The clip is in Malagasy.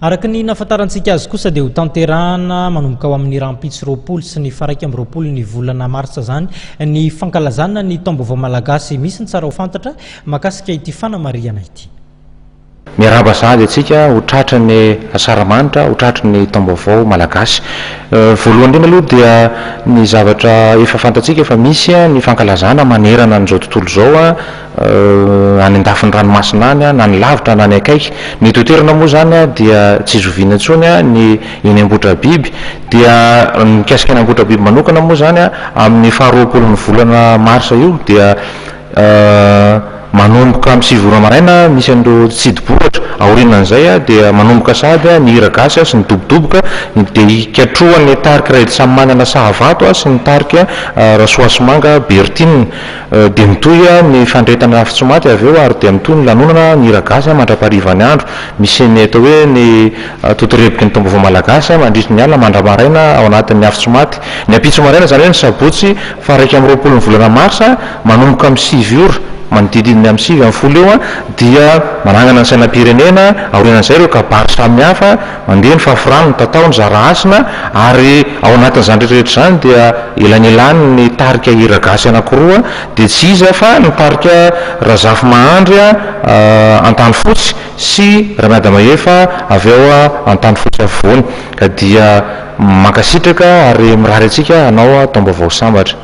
Araka ny nafantarantsika azy kosa dia ho tanterahana manomboka ao amin'ny rampitsy roapolo sy ny faraiky amby roapolo ny volana martsa zany ny fankalazana ny taom-baovao malagasy misy ny tsara ho fantatra makasika ity fanamariana ity. Miaraba sady atsika ho tratrany asaramanitra ho tratrany taom-baovao malagasy. Voalohany indrindra aloha dia ny zavatra efa fantatsika efa misy ny fankalazana manerana an'izao tontolo zao any andafin'ny ranomasina any na ny lavitra na ny akaiky. Ny toerana moa zany dia tsy zoviana intsony ny eny ambotra biby dia mikasika ny ambotra biby manokana moa zany amin'ny faharoapolon'ny volana marsa io dia manomboka amin'ny 7 ora maraina misy an'ireo tsidibohatra aorinan'izay dia manomboka sady ny hiragasy sy ny dobodoboka dia ikatroany tarika ray samy manana sahavato sy ny tarika rasoasimanga bertine dia mitoy ny fandretana afitsomaty avy eo ary dia mitoy ny lanonana ny hiragasy mandraparivany andro misy ny atao hoe ny totorebiky ny taom-baovao malagasy mandritry ny alina mandramaraina ao anatin'ny afitsomaty. Ny apitsomaraina zany hoe ny sabotsy faraiky amin'ny roapolon'ny volana marsa manomboka amin'ny 7 ora manodidina amin'ny 7 amin'ny folo eo dia manangana ny sainam-pirenena aorinan'izay ireo kabary samihafa mandeha ny fahafirano ny tatao ny zara asina ary ao anatin'izany rehetrarehetra zany dia elanelany ny tarika hiragasy anankiroa dia tsy iza fa ny tarika razafy mahandry an-tany fotsy sy ranada mahefa avy eo an-tany fotsy afovoany ka dia mankasitraka ary mirary atsika hanao taom-baovao sambatra.